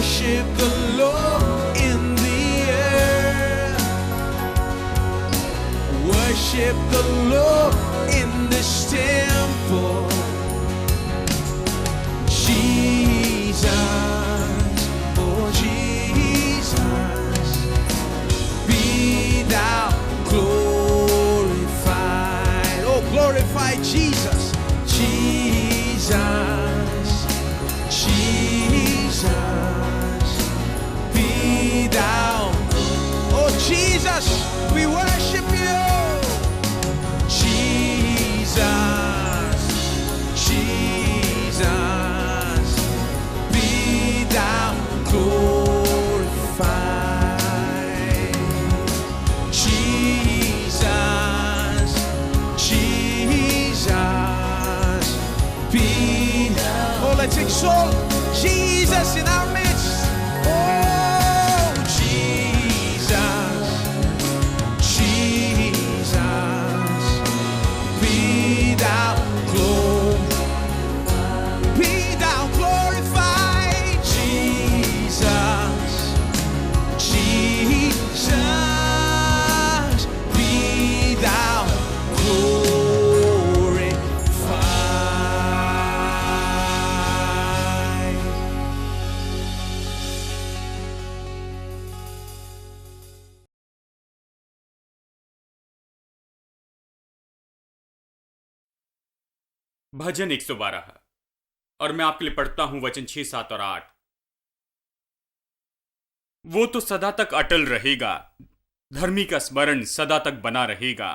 Worship the Lord in the air. Worship the Lord in this temple. Jesus, oh Jesus, be thou glorified. Oh, glorify Jesus. Jesus, Jesus, be thou. Oh Jesus, we worship you. Jesus, Jesus, be thou glorified. Jesus, Jesus, be thou. Oh, let's exalt Jesus in our midst. Oh, Jesus, Jesus, be thou glorified. Jesus, Jesus, be thou glorified. भजन 112 और मैं आपके लिए पढ़ता हूं वचन 6, 7 और 8। वो तो सदा तक अटल रहेगा, धर्मी का स्मरण सदा तक बना रहेगा।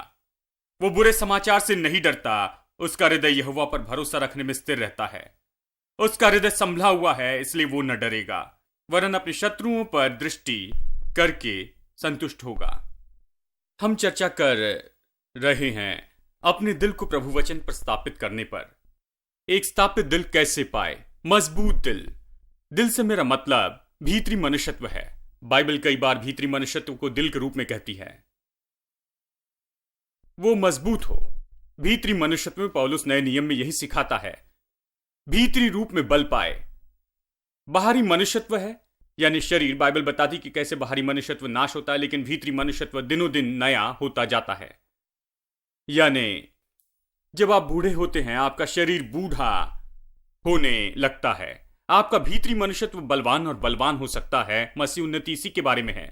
वो बुरे समाचार से नहीं डरता, उसका हृदय यहोवा पर भरोसा रखने में स्थिर रहता है। उसका हृदय संभला हुआ है, इसलिए वो न डरेगा, वरन अपने शत्रुओं पर दृष्टि करके संतुष्ट होगा। हम चर्चा कर रहे हैं अपने दिल को प्रभु वचन पर स्थापित करने पर। एक स्थापित दिल कैसे पाए? मजबूत दिल। दिल से मेरा मतलब भीतरी मनुष्यत्व है। बाइबल कई बार भीतरी मनुष्यत्व को दिल के रूप में कहती है। वो मजबूत हो। भीतरी मनुष्यत्व में पौलुस नए नियम में यही सिखाता है, भीतरी रूप में बल पाए। बाहरी मनुष्यत्व है यानी शरीर, बाइबल बताती कि कैसे बाहरी मनुष्यत्व नाश होता है, लेकिन भीतरी मनुष्यत्व दिनों दिन नया होता जाता है। यानी जब आप बूढ़े होते हैं, आपका शरीर बूढ़ा होने लगता है, आपका भीतरी मनुष्यत्व बलवान और बलवान हो सकता है। मसीह उन्नति इसी के बारे में है।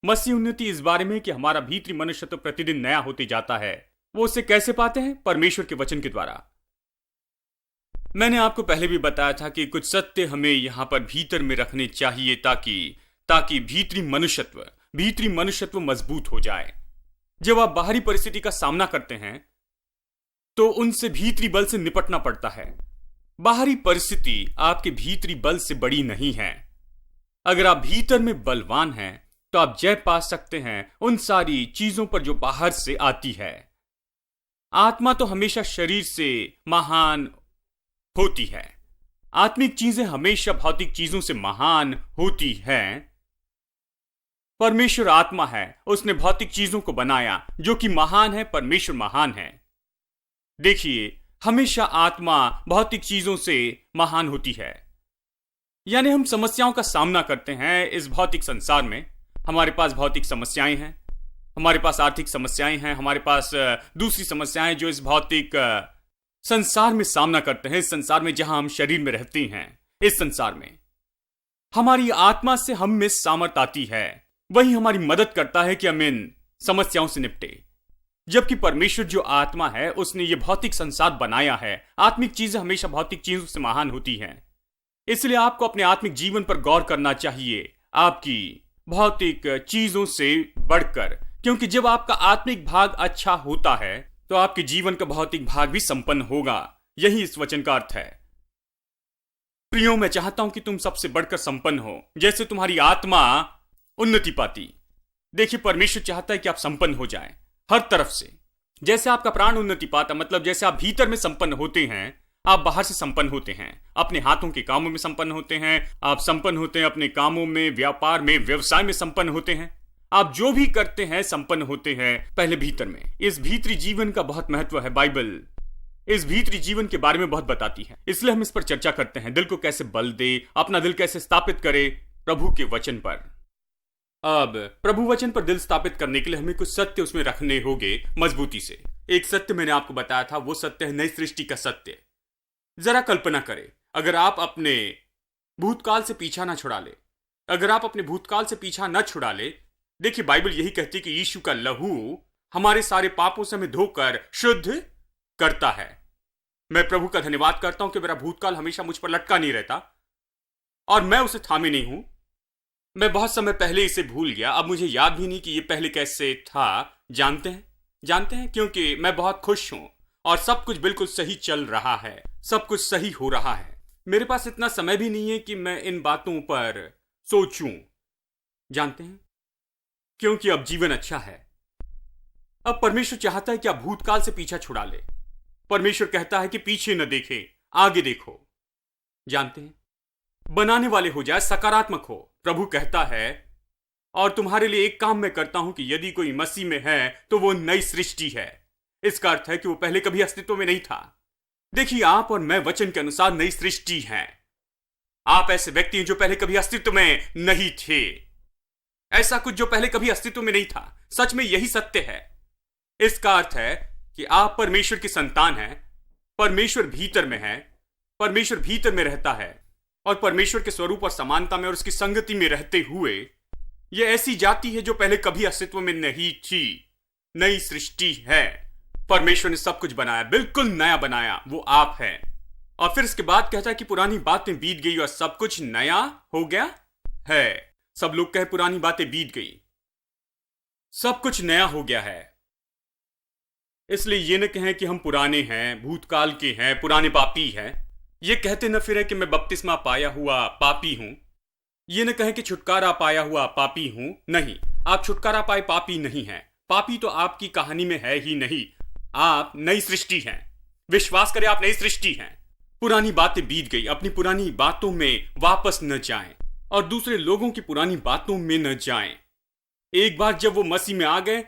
मसीह उन्नति इस बारे में कि हमारा भीतरी मनुष्यत्व प्रतिदिन नया होते जाता है। वो उसे कैसे पाते हैं? परमेश्वर के वचन के द्वारा। मैंने आपको पहले भी बताया था कि कुछ सत्य हमें यहां पर भीतर में रखने चाहिए ताकि भीतरी मनुष्यत्व मजबूत हो जाए। जब आप बाहरी परिस्थिति का सामना करते हैं तो उनसे भीतरी बल से निपटना पड़ता है। बाहरी परिस्थिति आपके भीतरी बल से बड़ी नहीं है। अगर आप भीतर में बलवान हैं तो आप जय पा सकते हैं उन सारी चीजों पर जो बाहर से आती है। आत्मा तो हमेशा शरीर से महान होती है। आत्मिक चीजें हमेशा भौतिक चीजों से महान होती हैं। परमेश्वर आत्मा है, उसने भौतिक चीजों को बनाया जो कि महान है। परमेश्वर महान है। देखिए, हमेशा आत्मा भौतिक चीजों से महान होती है। यानी हम समस्याओं का सामना करते हैं इस भौतिक संसार में। हमारे पास भौतिक समस्याएं हैं, हमारे पास आर्थिक समस्याएं हैं, हमारे पास दूसरी समस्याएं जो इस भौतिक संसार में सामना करते हैं। इस संसार में जहां हम शरीर में रहते हैं, इस संसार में हमारी आत्मा से हम में सामर्थ आती है। वही हमारी मदद करता है कि हम इन समस्याओं से निपटे। जबकि परमेश्वर जो आत्मा है, उसने ये भौतिक संसार बनाया है। आत्मिक चीजें हमेशा भौतिक चीजों से महान होती हैं। इसलिए आपको अपने आत्मिक जीवन पर गौर करना चाहिए, आपकी भौतिक चीजों से बढ़कर। क्योंकि जब आपका आत्मिक भाग अच्छा होता है तो आपके जीवन का भौतिक भाग भी संपन्न होगा। यही इस वचन का अर्थ है। प्रियो, मैं चाहता हूं कि तुम सबसे बढ़कर संपन्न हो, जैसे तुम्हारी आत्मा उन्नति पाती। देखिए, परमेश्वर चाहता है कि आप संपन्न हो जाएं हर तरफ से। जैसे आपका प्राण उन्नति पाता, मतलब जैसे आप भीतर में संपन्न होते हैं, आप बाहर से संपन्न होते हैं। अपने हाथों के कामों में संपन्न होते हैं, आप संपन्न होते हैं अपने कामों में, व्यापार में, व्यवसाय में संपन्न होते हैं। आप जो भी करते हैं संपन्न होते हैं पहले भीतर में। इस भीतरी जीवन का बहुत महत्व है। बाइबल इस भीतरी जीवन के बारे में बहुत बताती है। इसलिए हम इस पर चर्चा करते हैं, दिल को कैसे बल दे, अपना दिल कैसे स्थापित करे प्रभु के वचन पर। अब प्रभु वचन पर दिल स्थापित करने के लिए हमें कुछ सत्य उसमें रखने होंगे मजबूती से। एक सत्य मैंने आपको बताया था, वो सत्य है नई सृष्टि का सत्य। जरा कल्पना करें, अगर आप अपने भूतकाल से पीछा ना छुड़ा ले, अगर आप अपने भूतकाल से पीछा न छुड़ा ले। देखिए, बाइबल यही कहती है कि यीशु का लहू हमारे सारे पापों से हमें धोकर शुद्ध करता है। मैं प्रभु का धन्यवाद करता हूं कि मेरा भूतकाल हमेशा मुझ पर लटका नहीं रहता और मैं उसे थामे नहीं हूं। मैं बहुत समय पहले इसे भूल गया, अब मुझे याद भी नहीं कि ये पहले कैसे था। जानते हैं क्योंकि मैं बहुत खुश हूं और सब कुछ बिल्कुल सही चल रहा है, सब कुछ सही हो रहा है। मेरे पास इतना समय भी नहीं है कि मैं इन बातों पर सोचूं। जानते हैं, क्योंकि अब जीवन अच्छा है। अब परमेश्वर चाहता है कि आप भूतकाल से पीछा छुड़ा ले। परमेश्वर कहता है कि पीछे न देखे, आगे देखो। जानते हैं, बनाने वाले हो जाए, सकारात्मक हो। प्रभु कहता है, और तुम्हारे लिए एक काम मैं करता हूं कि यदि कोई मसीह में है तो वो नई सृष्टि है। इसका अर्थ है कि वो पहले कभी अस्तित्व में नहीं था। देखिए, आप और मैं वचन के अनुसार नई सृष्टि हैं। आप ऐसे व्यक्ति हैं जो पहले कभी अस्तित्व में नहीं थे। ऐसा कुछ जो पहले कभी अस्तित्व में नहीं था। सच में यही सत्य है। इसका अर्थ है कि आप परमेश्वर की संतान हैं। परमेश्वर भीतर में है, परमेश्वर भीतर में रहता है और परमेश्वर के स्वरूप और समानता में और उसकी संगति में रहते हुए यह ऐसी जाति है जो पहले कभी अस्तित्व में नहीं थी। नई सृष्टि है। परमेश्वर ने सब कुछ बनाया, बिल्कुल नया बनाया, वो आप है। और फिर इसके बाद कहता है कि पुरानी बातें बीत गई और सब कुछ नया हो गया है। सब लोग कहे पुरानी बातें बीत गई, सब कुछ नया हो गया है। इसलिए ये न कहें कि हम पुराने हैं, भूतकाल के हैं, पुराने पापी हैं। ये कहते न फिर कि मैं बपतिस्मा पाया हुआ पापी हूं। ये न कहें कि छुटकारा पाया हुआ पापी हूं। नहीं, आप छुटकारा पाए पापी नहीं हैं। पापी तो आपकी कहानी में है ही नहीं। आप नई सृष्टि हैं। विश्वास करें, आप नई सृष्टि हैं। पुरानी बातें बीत गई। अपनी पुरानी बातों में वापस न जाएं और दूसरे लोगों की पुरानी बातों में न जाएं। एक बार जब वो मसीह में आ गए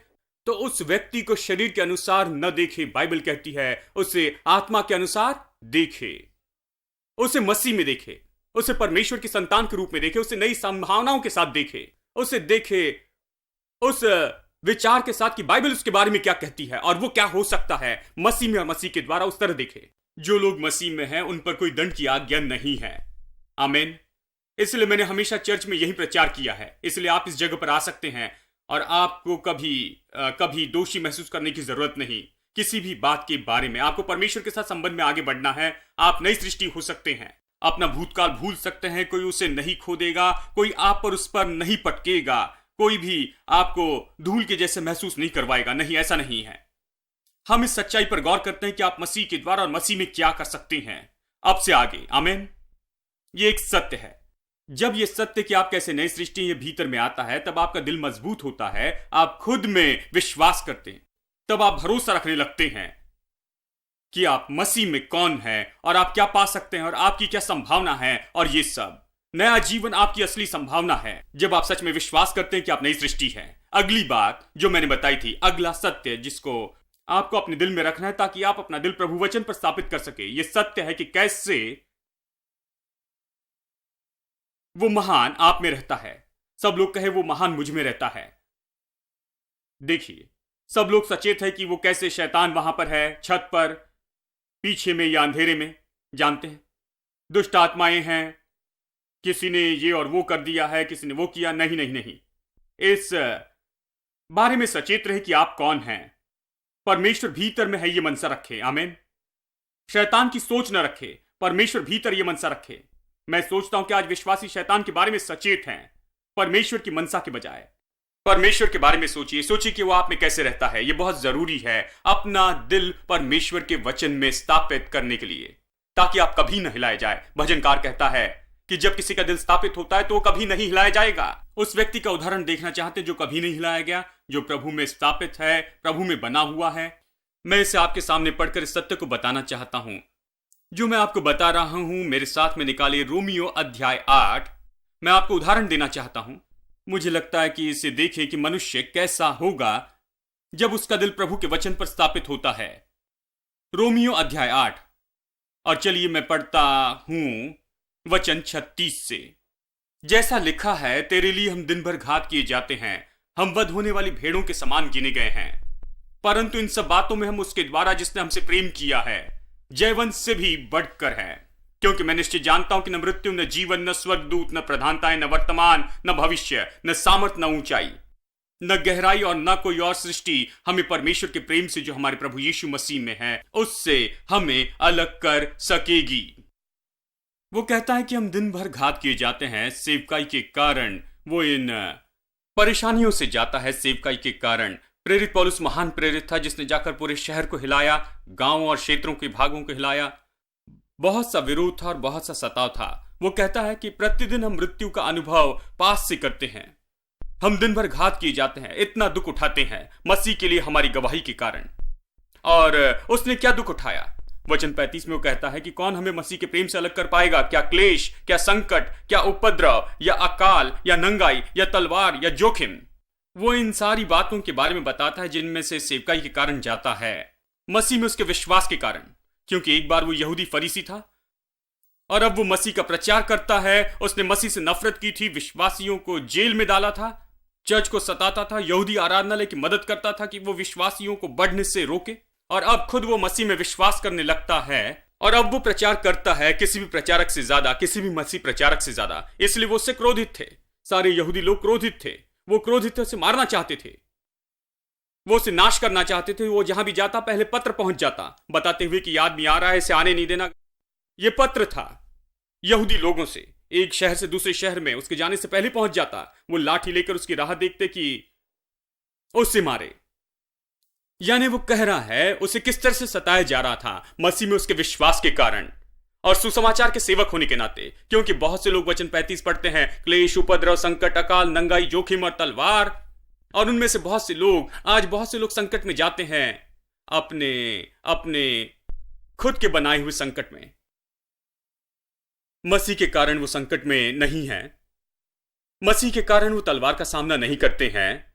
तो उस व्यक्ति को शरीर के अनुसार न देखे। बाइबल कहती है उसे आत्मा के अनुसार देखे, उसे मसीह में देखे, उसे परमेश्वर की संतान के रूप में देखे, उसे नई संभावनाओं के साथ देखे, उसे देखे उस विचार के साथ कि बाइबल उसके बारे में क्या कहती है और वो क्या हो सकता है मसीह में और मसीह के द्वारा। उस तरह देखे। जो लोग मसीह में हैं उन पर कोई दंड की आज्ञा नहीं है। आमीन। इसलिए मैंने हमेशा चर्च में यही प्रचार किया है। इसलिए आप इस जगह पर आ सकते हैं और आपको कभी दोषी महसूस करने की जरूरत नहीं। किसी भी बात के बारे में आपको परमेश्वर के साथ संबंध में आगे बढ़ना है। आप नई सृष्टि हो सकते हैं। अपना भूतकाल भूल सकते हैं। कोई उसे नहीं खोदेगा, कोई आप पर उस पर नहीं पटकेगा, कोई भी आपको धूल के जैसे महसूस नहीं करवाएगा। नहीं, ऐसा नहीं है। हम इस सच्चाई पर गौर करते हैं कि आप मसीह के द्वारा और मसीह में क्या कर सकते हैं अब से आगे। आमीन। ये एक सत्य है। जब ये सत्य कि आप कैसे नई सृष्टि ये भीतर में आता है, तब आपका दिल मजबूत होता है। आप खुद में विश्वास करते हैं। तब आप भरोसा रखने लगते हैं कि आप मसीह में कौन है और आप क्या पा सकते हैं और आपकी क्या संभावना है। और ये सब नया जीवन आपकी असली संभावना है जब आप सच में विश्वास करते हैं कि आप नई सृष्टि है। अगली बात जो मैंने बताई थी, अगला सत्य जिसको आपको अपने दिल में रखना है ताकि आप अपना दिल प्रभु वचन पर स्थापित कर सके, ये सत्य है कि कैसे वो महान आप में रहता है। सब लोग कहे वो महान मुझ में रहता है। देखिए, सब लोग सचेत है कि वो कैसे शैतान वहां पर है, छत पर, पीछे में या अंधेरे में। जानते हैं, दुष्ट आत्माएं हैं, किसी ने ये और वो कर दिया है, किसी ने वो किया। नहीं नहीं नहीं, इस बारे में सचेत रहे कि आप कौन हैं। परमेश्वर भीतर में है, ये मनसा रखे। आमीन। शैतान की सोच न रखे, परमेश्वर भीतर ये मनसा रखे। मैं सोचता हूं कि आज विश्वासी शैतान के बारे में सचेत हैं, परमेश्वर की मनसा के बजाय। परमेश्वर के बारे में सोचिए कि वो आप में कैसे रहता है। ये बहुत जरूरी है अपना दिल परमेश्वर के वचन में स्थापित करने के लिए, ताकि आप कभी न हिलाए जाए। भजनकार कहता है कि जब किसी का दिल स्थापित होता है तो वो कभी नहीं हिलाया जाएगा। उस व्यक्ति का उदाहरण देखना चाहते हैं जो कभी नहीं हिलाया गया, जो प्रभु में स्थापित है, प्रभु में बना हुआ है। मैं इसे आपके सामने पढ़कर इस सत्य को बताना चाहता हूं जो मैं आपको बता रहा हूं। मेरे साथ में निकालिए रोमियो अध्याय 8। मैं आपको उदाहरण देना चाहता हूं। मुझे लगता है कि इसे देखें कि मनुष्य कैसा होगा जब उसका दिल प्रभु के वचन पर स्थापित होता है। रोमियो अध्याय 8। और चलिए मैं पढ़ता हूं वचन 36 से। जैसा लिखा है, तेरे लिए हम दिन भर घात किए जाते हैं, हम वध होने वाली भेड़ों के समान गिने गए हैं। परंतु इन सब बातों में हम उसके द्वारा जिसने हमसे प्रेम किया है जयवंश से भी बढ़कर है। क्योंकि मैं निश्चय जानता हूं कि न मृत्यु, न जीवन, न स्वर्गदूत, न प्रधानताएं, न वर्तमान, न भविष्य, न सामर्थ, न ऊंचाई, न गहराई और न कोई और सृष्टि हमें परमेश्वर के प्रेम से जो हमारे प्रभु यीशु मसीह में है उससे हमें अलग कर सकेगी। वो कहता है कि हम दिन भर घात किए जाते हैं सेवकाई के कारण। वो इन परेशानियों से जाता है सेवकाई के कारण। प्रेरित पौलुस महान प्रेरित था जिसने जाकर पूरे शहर को हिलाया, गांव और क्षेत्रों के भागों को हिलाया। बहुत सा विरोध था और बहुत सा सताव था। वो कहता है कि प्रतिदिन हम मृत्यु का अनुभव पास से करते हैं। हम दिन भर घात किए जाते हैं, इतना दुख उठाते हैं मसीह के लिए हमारी गवाही के कारण। और उसने क्या दुख उठाया? वचन 35 में वो कहता है कि कौन हमें मसीह के प्रेम से अलग कर पाएगा? क्या क्लेश, क्या संकट, क्या उपद्रव, या अकाल, या नंगाई, या तलवार, या जोखिम? वो इन सारी बातों के बारे में बताता है जिनमें से सेवकाई के कारण जाता है, मसीह में उसके विश्वास के कारण। क्योंकि एक बार वो यहूदी फरीसी था और अब वो मसीह का प्रचार करता है। उसने मसीह से नफरत की थी, विश्वासियों को जेल में डाला था, चर्च को सताता था, यहूदी आराधनालय की मदद करता था कि वो विश्वासियों को बढ़ने से रोके। और अब खुद वो मसीह में विश्वास करने लगता है और अब वो प्रचार करता है किसी भी प्रचारक से ज्यादा, किसी भी मसीह प्रचारक से ज्यादा। इसलिए वो उससे क्रोधित थे। सारे यहूदी लोग क्रोधित थे। वो क्रोधित थे, उसे मारना चाहते थे, वो उसे नाश करना चाहते थे। वो जहां भी जाता पहले पत्र पहुंच जाता बताते हुए कि आदमी आ रहा है, इसे आने नहीं देना। यह पत्र था यहूदी लोगों से, एक शहर से दूसरे शहर में उसके जाने से पहले पहुंच जाता। वो लाठी लेकर उसकी राह देखते कि उससे मारे। यानी वो कह रहा है उसे किस तरह से सताया जा रहा था मसीह में उसके विश्वास के कारण और सुसमाचार के सेवक होने के नाते। क्योंकि बहुत से लोग वचन 35 पढ़ते हैं, क्लेश, उपद्रव, संकट, अकाल, नंगाई, जोखिम और तलवार। और उनमें से बहुत से लोग संकट में जाते हैं, अपने खुद के बनाए हुए संकट में। मसीह के कारण वो संकट में नहीं है। मसीह के कारण वो तलवार का सामना नहीं करते हैं।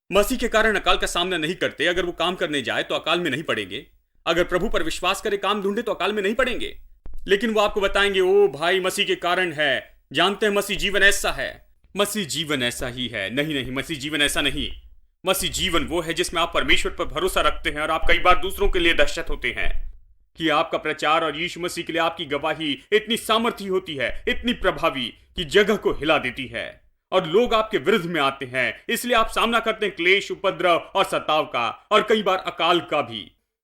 मसीह के कारण अकाल का सामना नहीं करते। अगर वो काम करने जाए तो अकाल में नहीं पड़ेंगे। अगर प्रभु पर विश्वास करे, काम ढूंढे तो अकाल में नहीं पड़ेंगे। लेकिन वो आपको बताएंगे, ओ भाई मसीह के कारण है। जानते हैं मसीह जीवन ऐसा है। मसीह जीवन ऐसा ही है। नहीं, मसीह जीवन ऐसा नहीं। मसीह जीवन वो है जिसमें आप परमेश्वर पर भरोसा रखते हैं और आप कई बार दूसरों के लिए दहशत होते हैं कि आपका प्रचार और यीशु मसीह के लिए आपकी गवाही इतनी सामर्थी होती है, इतनी प्रभावी कि जगह को हिला देती है और लोग आपके विरुद्ध में आते हैं। इसलिए आप सामना करते हैं क्लेश, उपद्रव और सताव का और कई बार अकाल का भी,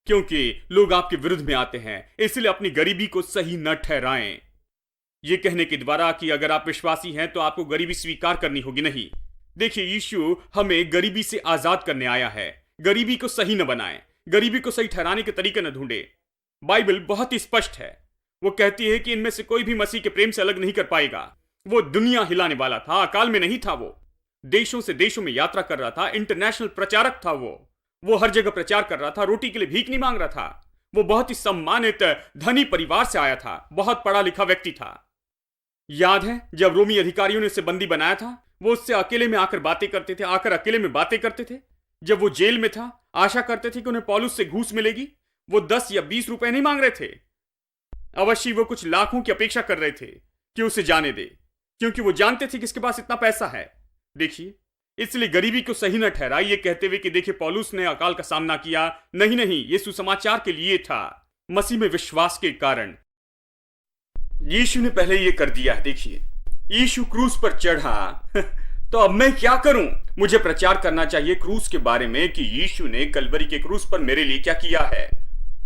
क्योंकि लोग आपके विरुद्ध में आते हैं। इसलिए अपनी गरीबी को सही न ठहराएं ये कहने के द्वारा कि अगर आप विश्वासी हैं तो आपको गरीबी स्वीकार करनी होगी। नहीं, देखिए, यीशु हमें गरीबी से आजाद करने आया है। गरीबी को सही न बनाएं, गरीबी को सही ठहराने के तरीके न ढूंढे। बाइबल बहुत ही स्पष्ट है। वो कहती है कि इनमें से कोई भी मसीह के प्रेम से अलग नहीं कर पाएगा। वो दुनिया हिलाने वाला था, अकाल में नहीं था। वो देशों से देशों में यात्रा कर रहा था, इंटरनेशनल प्रचारक था। वो हर जगह प्रचार कर रहा था, रोटी के लिए भीख नहीं मांग रहा था। वो बहुत ही सम्मानित धनी परिवार से आया था, बहुत पढ़ा लिखा व्यक्ति था। याद है जब रोमी अधिकारियों ने उसे बंदी बनाया था, वो उससे अकेले में आकर बातें करते थे, अकेले में बातें करते थे। जब वो जेल में था, आशा करते थे कि उन्हें पौलुस से घूस मिलेगी। वो 10 या 20 रुपए नहीं मांग रहे थे, अवश्य वो कुछ लाखों की अपेक्षा कर रहे थे कि उसे जाने दे, क्योंकि वो जानते थे कि इसके पास इतना पैसा है। देखिए, इसलिए गरीबी को सही न ठहराइए कहते हुए कि देखिए पौलुस ने अकाल का सामना किया। नहीं, ये सुसमाचार के लिए था, मसीह में विश्वास के कारण। यीशु ने पहले ये कर दिया। देखिए, यीशु क्रूस पर चढ़ा तो अब मैं क्या करूं? मुझे प्रचार करना चाहिए क्रूस के बारे में कि यीशु ने कलवरी के क्रूस पर मेरे लिए क्या किया है।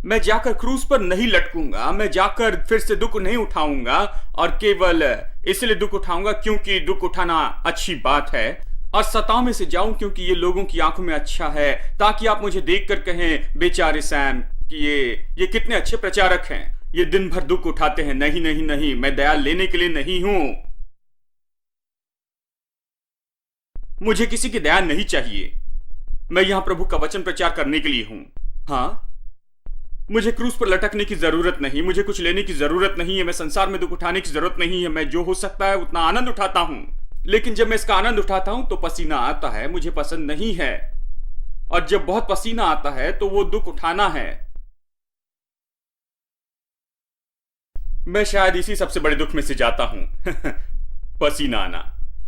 मैं जाकर क्रूस पर नहीं लटकूंगा, मैं जाकर फिर से दुख नहीं उठाऊंगा और केवल इसलिए दुख उठाऊंगा क्योंकि दुख उठाना अच्छी बात है, और सताव में से जाऊं क्योंकि ये लोगों की आंखों में अच्छा है, ताकि आप मुझे देखकर कहें, बेचारे सैम कि ये कितने अच्छे प्रचारक हैं, ये दिन भर दुख उठाते हैं। नहीं, मैं दया लेने के लिए नहीं हूं। मुझे किसी की दया नहीं चाहिए। मैं यहां प्रभु का वचन प्रचार करने के लिए हूं। हाँ, मुझे क्रूस पर लटकने की जरूरत नहीं, मुझे कुछ लेने की जरूरत नहीं है, मैं संसार में दुख उठाने की जरूरत नहीं है। मैं जो हो सकता है उतना आनंद उठाता हूं, लेकिन जब मैं इसका आनंद उठाता हूं तो पसीना आता है, मुझे पसंद नहीं है। और जब बहुत पसीना आता है तो वो दुख उठाना है। मैं शायद इसी सबसे बड़े दुख में से जाता हूं पसीना आना।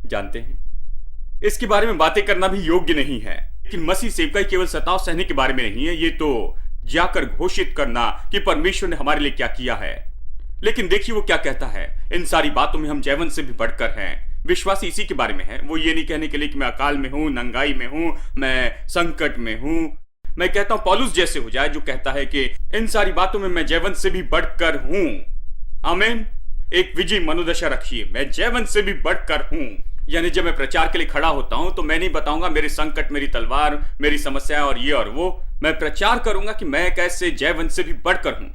जानते हैं, इसके बारे में बातें करना भी योग्य नहीं है, लेकिन मसीह सेवकाई केवल सताव सहने के बारे में नहीं है, ये तो जाकर घोषित करना कि परमेश्वर ने हमारे लिए क्या किया है। लेकिन देखिए वो क्या कहता है, इन सारी बातों में हम जैवन से भी बढ़कर हैं। विश्वासी इसी के बारे में है। वो ये नहीं कहने के लिए कि मैं अकाल में हूं, नंगाई में हूं, मैं संकट में हूं। मैं कहता हूं पौलुस जैसे हो जाए, जो कहता है कि इन सारी बातों में मैं जैवन से भी बढ़कर हूं। आमीन। एक विजयी मनोदशा रखिए, मैं जैवन से भी बढ़कर हूं। यानी जब मैं प्रचार के लिए खड़ा होता हूं तो मैं नहीं बताऊंगा मेरे संकट, मेरी तलवार, मेरी समस्या और ये और वो। मैं प्रचार करूंगा कि मैं कैसे जैवन से भी बढ़कर हूं।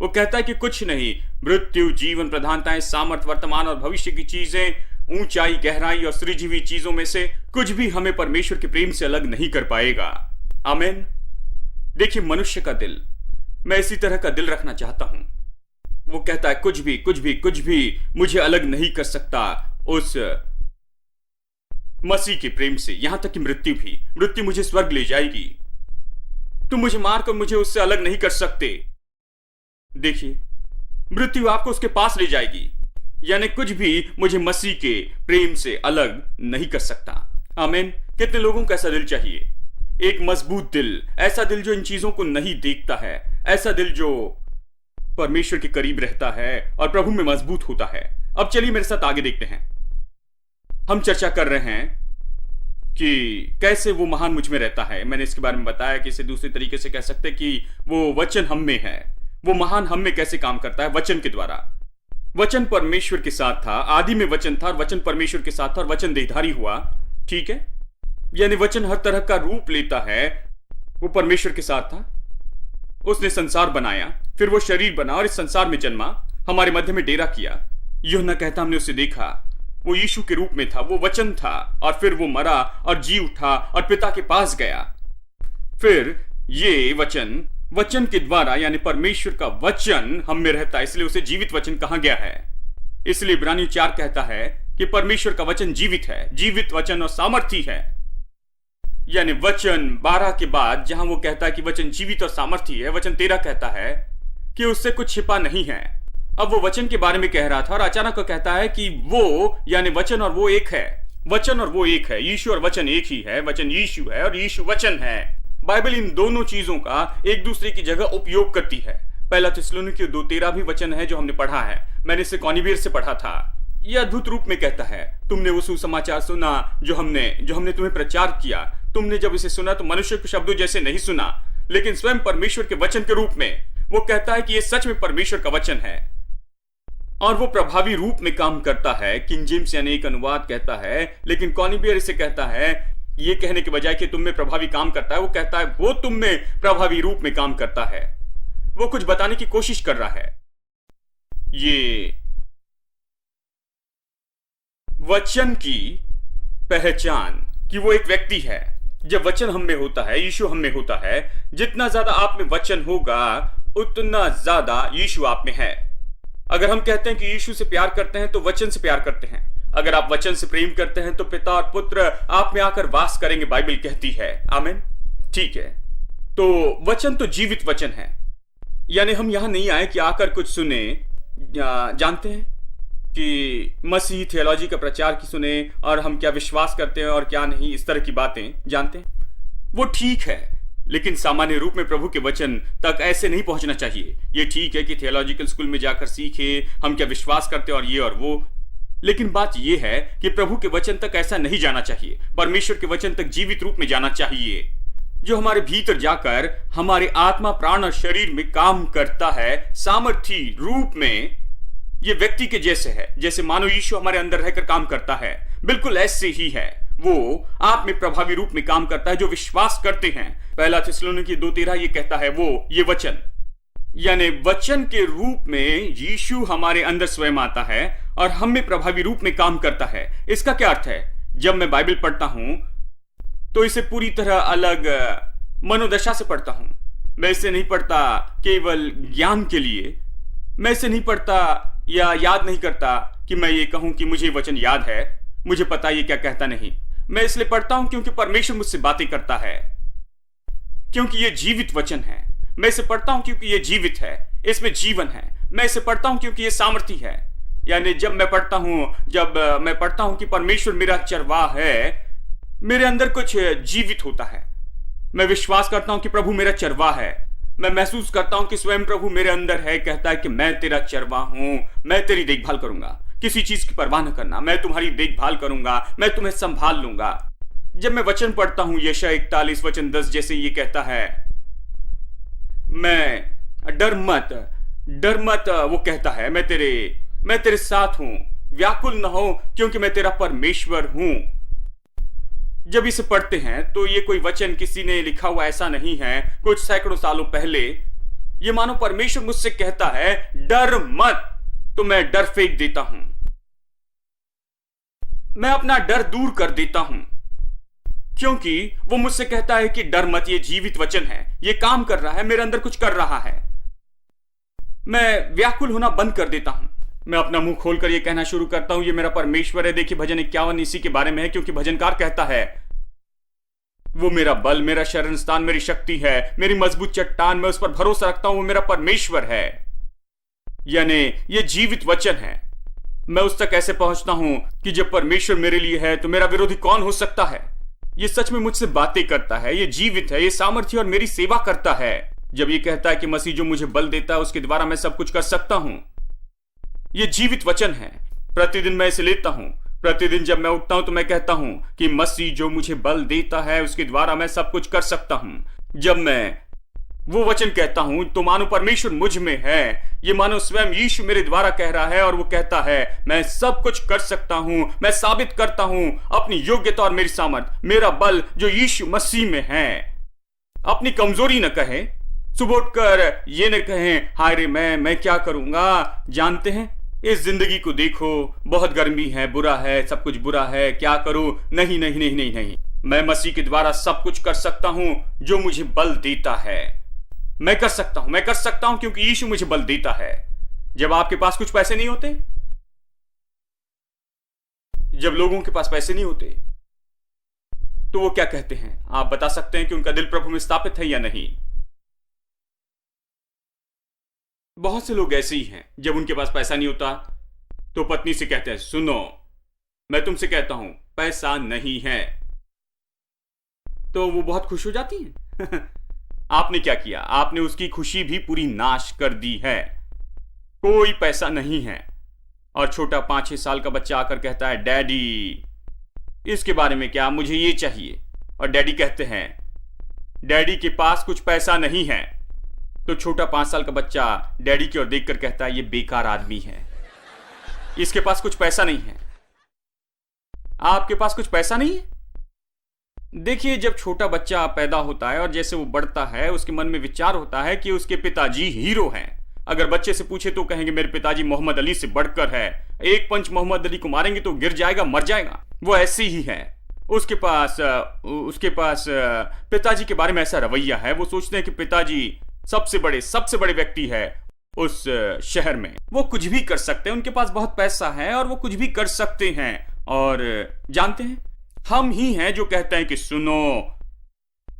वो कहता है कि कुछ नहीं, मृत्यु, जीवन, प्रधानताएं, सामर्थ, वर्तमान और भविष्य की चीजें, ऊंचाई, गहराई और सृजी हुई चीजों में से कुछ भी हमें परमेश्वर के प्रेम से अलग नहीं कर पाएगा। आमीन। देखिए मनुष्य का दिल, मैं इसी तरह का दिल रखना चाहता हूं। वो कहता है कुछ भी मुझे अलग नहीं कर सकता उस मसीह के प्रेम से, यहां तक कि मृत्यु भी। मृत्यु मुझे स्वर्ग ले जाएगी, तुम मुझे मारकर मुझे उससे अलग नहीं कर सकते। देखिए, मृत्यु आपको उसके पास ले जाएगी, यानी कुछ भी मुझे मसीह के प्रेम से अलग नहीं कर सकता। आमीन। कितने लोगों को ऐसा दिल चाहिए? एक मजबूत दिल, ऐसा दिल जो इन चीजों को नहीं देखता है, ऐसा दिल जो परमेश्वर के करीब रहता है और प्रभु में मजबूत होता है। अब चलिए मेरे साथ आगे देखते हैं। हम चर्चा कर रहे हैं कि कैसे वो महान मुझ में रहता है। मैंने इसके बारे में बताया कि इसे दूसरे तरीके से कह सकते हैं कि वो वचन हम में है। वो महान हम में कैसे काम करता है? वचन के द्वारा। वचन परमेश्वर के साथ था, आदि में वचन था और वचन परमेश्वर के साथ था और वचन देहधारी हुआ। ठीक है, यानी वचन हर तरह का रूप लेता है। वो परमेश्वर के साथ था, उसने संसार बनाया, फिर वो शरीर बना और इस संसार में जन्मा, हमारे मध्य में डेरा किया। यूहन्ना कहता हमने उसे देखा, वो यीशु के रूप में था, वो वचन था और फिर वो मरा और जी उठा और पिता के पास गया। फिर ये वचन के द्वारा, यानी परमेश्वर का वचन हम में रहता है, इसलिए उसे जीवित वचन कहा गया है। इसलिए इब्रानियों 4 कहता है कि परमेश्वर का वचन जीवित है, जीवित वचन और सामर्थी है। यानी वचन 12 के बाद जहां वो कहता है कि वचन जीवित और सामर्थी है, वचन 13 कहता है कि उससे कुछ छिपा नहीं है। अब वो वचन के बारे में कह रहा था और अचानक वो कहता है कि वो, यानी वचन और वो एक है। वचन और वो एक है, यीशु और वचन एक ही है। वचन यीशु है और यीशु वचन है। बाइबल इन दोनों चीजों का एक दूसरे की जगह उपयोग करती है। पहला थिस्सलुनीकियों 2:13 भी वचन है जो हमने पढ़ा है। मैंने इसे कॉनिबियर से पढ़ा था। यह अद्भुत रूप में कहता है, तुमने वो सुसमाचार सुना जो हमने तुम्हें प्रचार किया। तुमने जब इसे सुना तो मनुष्य के शब्दों जैसे नहीं सुना, लेकिन स्वयं परमेश्वर के वचन के रूप में। वो कहता है कि यह सच में परमेश्वर का वचन है और वो प्रभावी रूप में काम करता है। किंग जेम्स यानी एक अनुवाद कहता है, लेकिन कॉनिबियर इसे कहता है, ये कहने के बजाय कि तुम में प्रभावी काम करता है, वो कहता है वो तुम में प्रभावी रूप में काम करता है। वो कुछ बताने की कोशिश कर रहा है। ये वचन की पहचान कि वो एक व्यक्ति है। जब वचन हम में होता है, यीशु हम में होता है, जितना ज्यादा आप में वचन होगा उतना ज्यादा यीशु आप में है। अगर हम कहते हैं कि यीशु से प्यार करते हैं तो वचन से प्यार करते हैं। अगर आप वचन से प्रेम करते हैं तो पिता और पुत्र आप में आकर वास करेंगे, बाइबल कहती है। आमीन। ठीक है, तो वचन तो जीवित वचन है। यानी हम यहां नहीं आए कि आकर कुछ सुने। जानते हैं कि मसीह थियोलॉजी का प्रचार की सुने और हम क्या विश्वास करते हैं और क्या नहीं, इस तरह की बातें जानते हैं। वो ठीक है, लेकिन सामान्य रूप में प्रभु के वचन तक ऐसे नहीं पहुंचना चाहिए। ये ठीक है कि थियोलॉजिकल स्कूल में जाकर सीखे हम क्या विश्वास करते हैं और ये और वो, लेकिन बात यह है कि प्रभु के वचन तक ऐसा नहीं जाना चाहिए। परमेश्वर के वचन तक जीवित रूप में जाना चाहिए, जो हमारे भीतर जाकर हमारे आत्मा, प्राण और शरीर में काम करता है, सामर्थी रूप में। ये व्यक्ति के जैसे है, जैसे मानो यीशु हमारे अंदर रहकर काम करता है, बिल्कुल ऐसे ही है। वो आप में प्रभावी रूप में काम करता है जो विश्वास करते हैं। पहला थिस्सलुनीकियों 2:13 ये कहता है ये वचन, यानी वचन के रूप में यीशु हमारे अंदर स्वयं आता है और हम में प्रभावी रूप में काम करता है। इसका क्या अर्थ है? जब मैं बाइबल पढ़ता हूं तो इसे पूरी तरह अलग मनोदशा से पढ़ता हूं। मैं इसे नहीं पढ़ता केवल ज्ञान के लिए। मैं इसे नहीं पढ़ता या याद नहीं करता कि मैं ये कहूं कि मुझे वचन याद है, मुझे पता ये क्या कहता नहीं। मैं इसलिए पढ़ता हूं क्योंकि परमेश्वर मुझसे बातें करता है, क्योंकि ये जीवित वचन है। मैं इसे पढ़ता हूं क्योंकि ये जीवित है, इसमें जीवन है। मैं इसे पढ़ता हूं क्योंकि ये सामर्थी है। यानी जब मैं पढ़ता हूं कि परमेश्वर मेरा चरवाह है, मेरे अंदर कुछ जीवित होता है। मैं विश्वास करता हूं कि प्रभु मेरा चरवाह है। मैं महसूस करता हूं कि स्वयं प्रभु मेरे अंदर है, कहता है कि मैं तेरा चरवाह हूं, मैं तेरी देखभाल करूंगा, किसी चीज की परवाह न करना, मैं तुम्हारी देखभाल करूंगा, मैं तुम्हें संभाल लूंगा। जब मैं वचन पढ़ता हूं यशायाह 41 वचन 10 जैसे ये कहता है, मैं डर मत, वो कहता है मैं तेरे साथ हूं, व्याकुल न हो क्योंकि मैं तेरा परमेश्वर हूं। जब इसे पढ़ते हैं तो ये कोई वचन किसी ने लिखा हुआ ऐसा नहीं है, कुछ सैकड़ों सालों पहले ये मानो परमेश्वर मुझसे कहता है डर मत, तो मैं डर फेंक देता हूं, मैं अपना डर दूर कर देता हूं, क्योंकि वो मुझसे कहता है कि डर मत। ये जीवित वचन है, ये काम कर रहा है, मेरे अंदर कुछ कर रहा है। मैं व्याकुल होना बंद कर देता हूं, मैं अपना मुंह खोलकर ये कहना शुरू करता हूं ये मेरा परमेश्वर है। देखिए भजन 51 इसी के बारे में है, क्योंकि भजनकार कहता है वो मेरा बल, मेरा शरण स्थान, मेरी शक्ति है, मेरी मजबूत चट्टान, मैं उस पर भरोसा रखता हूं, वो मेरा परमेश्वर है। यानी ये जीवित वचन है। मैं उस तक ऐसे पहुंचता हूं कि जब परमेश्वर मेरे लिए है तो मेरा विरोधी कौन हो सकता है। ये सच में मुझसे बातें करता है, ये जीवित है, ये सामर्थ्य और मेरी सेवा करता है। जब ये कहता है कि मसीह जो मुझे बल देता है उसके द्वारा मैं सब कुछ कर सकता हूं, ये जीवित वचन है। प्रतिदिन मैं इसे लेता हूं, प्रतिदिन जब मैं उठता हूं तो मैं कहता हूं कि मसीह जो मुझे बल देता है उसके द्वारा मैं सब कुछ कर सकता हूं। जब मैं वो वचन कहता हूं तो मानो परमेश्वर मुझ में है, ये मानो स्वयं यीशु मेरे द्वारा कह रहा है और वो कहता है मैं सब कुछ कर सकता हूं, मैं साबित करता हूं अपनी योग्यता और मेरी सामर्थ, मेरा बल जो यीशु मसीह में है। अपनी कमजोरी न कहे, सुबह उठकर ये न कहें हाय रे मैं क्या करूंगा। जानते हैं इस जिंदगी को देखो, बहुत गर्मी है, बुरा है, सब कुछ बुरा है, क्या करूं। नहीं नहीं नहीं नहीं नहीं, मैं मसीह के द्वारा सब कुछ कर सकता हूं जो मुझे बल देता है। मैं कर सकता हूं क्योंकि यीशु मुझे बल देता है। जब आपके पास कुछ पैसे नहीं होते, जब लोगों के पास पैसे नहीं होते तो वो क्या कहते हैं, आप बता सकते हैं कि उनका दिल प्रभु में स्थापित है या नहीं। बहुत से लोग ऐसे ही हैं, जब उनके पास पैसा नहीं होता तो पत्नी से कहते हैं सुनो मैं तुमसे कहता हूं पैसा नहीं है, तो वो बहुत खुश हो जाती है। आपने क्या किया, आपने उसकी खुशी भी पूरी नाश कर दी है। कोई पैसा नहीं है और छोटा 5-6 साल का बच्चा आकर कहता है डैडी इसके बारे में क्या, मुझे ये चाहिए। और डैडी कहते हैं डैडी के पास कुछ पैसा नहीं है, तो छोटा 5 साल का बच्चा डैडी की ओर देखकर कहता है ये बेकार आदमी है, इसके पास कुछ पैसा नहीं है। आपके पास कुछ पैसा नहीं है। देखिए जब छोटा बच्चा पैदा होता है और जैसे वो बढ़ता है उसके मन में विचार होता है कि उसके पिताजी हीरो हैं। अगर बच्चे से पूछे तो कहेंगे मेरे पिताजी मोहम्मद अली से बढ़कर है, एक पंच मोहम्मद अली को मारेंगे तो गिर जाएगा, मर जाएगा। वो ऐसे ही है, उसके पास पिताजी के बारे में ऐसा रवैया है, वो सोचते हैं कि पिताजी सबसे बड़े व्यक्ति है उस शहर में, वो कुछ भी कर सकते हैं, उनके पास बहुत पैसा है और वो कुछ भी कर सकते हैं। और जानते हैं हम ही हैं जो कहते हैं कि सुनो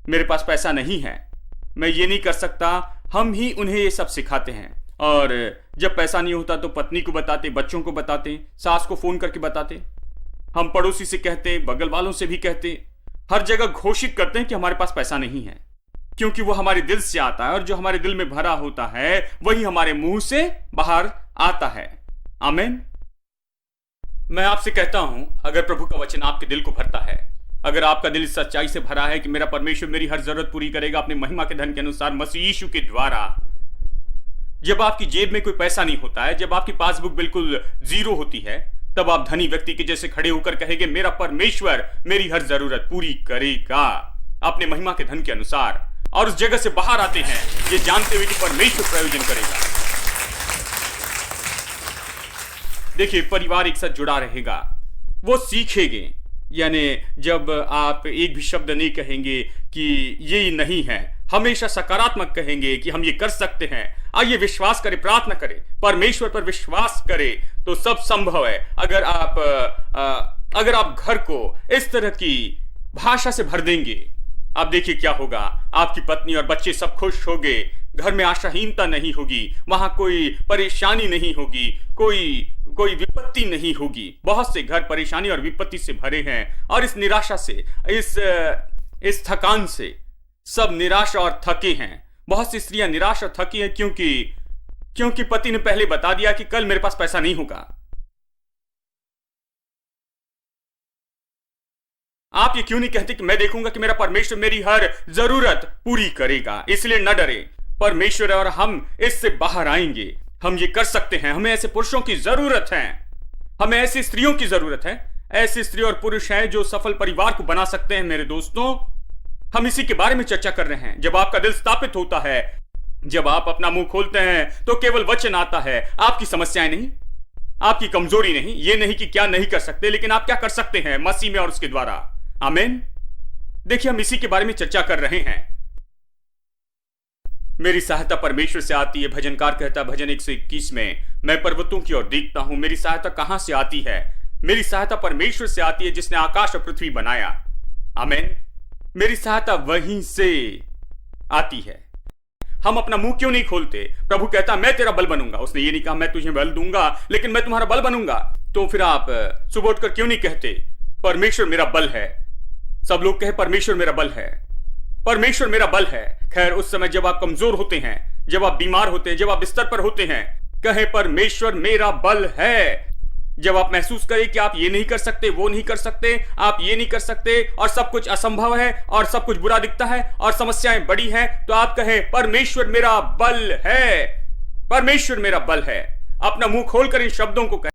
मेरे पास पैसा नहीं है, मैं ये नहीं कर सकता। हम ही उन्हें ये सब सिखाते हैं और जब पैसा नहीं होता तो पत्नी को बताते, बच्चों को बताते, सास को फोन करके बताते, हम पड़ोसी से कहते, बगल वालों से भी कहते, हर जगह घोषित करते हैं कि हमारे पास पैसा नहीं है, क्योंकि वो हमारे दिल से आता है और जो हमारे दिल में भरा होता है वही हमारे मुंह से बाहर आता है। आमीन। मैं आपसे कहता हूं अगर प्रभु का वचन आपके दिल को भरता है, अगर आपका दिल इस सच्चाई से भरा है कि मेरा परमेश्वर मेरी हर जरूरत पूरी करेगा अपने महिमा के धन के अनुसार मसीह यीशु के द्वारा। जब आपकी जेब में कोई पैसा नहीं होता है, जब आपकी पासबुक बिल्कुल जीरो होती है, तब आप धनी व्यक्ति के जैसे खड़े होकर कहेंगे मेरा परमेश्वर मेरी हर जरूरत पूरी करेगा अपने महिमा के धन के अनुसार। और उस जगह से बाहर आते हैं ये जानते हुए कि परमेश्वर प्रयोजन करेगा। देखिए परिवार एक साथ जुड़ा रहेगा, वो सीखेंगे। यानी जब आप एक भी शब्द नहीं कहेंगे कि ये नहीं है, हमेशा सकारात्मक कहेंगे कि हम ये कर सकते हैं। आइए विश्वास करें, प्रार्थना करें, परमेश्वर पर विश्वास करें तो सब संभव है। अगर आप घर को इस तरह की भाषा से भर देंगे, अब देखिए क्या होगा, आपकी पत्नी और बच्चे सब खुश होंगे, घर में आशाहीनता नहीं होगी, वहां कोई परेशानी नहीं होगी, कोई विपत्ति नहीं होगी। बहुत से घर परेशानी और विपत्ति से भरे हैं, और इस निराशा से, इस थकान से सब निराश और थके हैं। बहुत सी स्त्रियां निराश और थकी हैं क्योंकि पति ने पहले बता दिया कि कल मेरे पास पैसा नहीं होगा। आप ये क्यों नहीं कहते कि मैं देखूंगा कि मेरा परमेश्वर मेरी हर जरूरत पूरी करेगा, इसलिए न डरे, परमेश्वर और हम इससे बाहर आएंगे। हम ये कर सकते हैं। हमें ऐसे पुरुषों की जरूरत है, हमें ऐसी स्त्रियों की जरूरत है, ऐसे स्त्री और पुरुष हैं जो सफल परिवार को बना सकते हैं। मेरे दोस्तों, हम इसी के बारे में चर्चा कर रहे हैं। जब आपका दिल स्थापित होता है, जब आप अपना मुंह खोलते हैं, तो केवल वचन आता है, आपकी समस्याएं नहीं, आपकी कमजोरी नहीं, ये नहीं कि क्या नहीं कर सकते, लेकिन आप क्या कर सकते हैं मसीह में और उसके द्वारा। आमीन। देखिए, हम इसी के बारे में चर्चा कर रहे हैं। मेरी सहायता परमेश्वर से आती है। भजनकार कहता, भजन 121 में, मैं पर्वतों की ओर देखता हूं, मेरी सहायता कहां से आती है? मेरी सहायता परमेश्वर से आती है जिसने आकाश और पृथ्वी बनाया। आमीन। मेरी सहायता वहीं से आती है। हम अपना मुंह क्यों नहीं खोलते? प्रभु कहता, मैं तेरा बल बनूंगा। उसने ये नहीं कहा मैं तुझे बल दूंगा, लेकिन मैं तुम्हारा बल बनूंगा। तो फिर आप सुबह उठकर क्यों नहीं कहते, परमेश्वर मेरा बल है? सब लोग कहे परमेश्वर मेरा बल है, परमेश्वर मेरा बल है। खैर, उस समय जब आप कमजोर होते हैं, जब आप बीमार होते हैं, जब आप बिस्तर पर होते हैं, कहे परमेश्वर मेरा बल है। जब आप महसूस करें कि आप ये नहीं कर सकते, वो नहीं कर सकते, आप ये नहीं कर सकते, और सब कुछ असंभव है, और सब कुछ बुरा दिखता है, और समस्याएं बड़ी हैं, तो आप कहें परमेश्वर मेरा बल है, परमेश्वर मेरा बल है। अपना मुंह खोलकर इन शब्दों को कहें।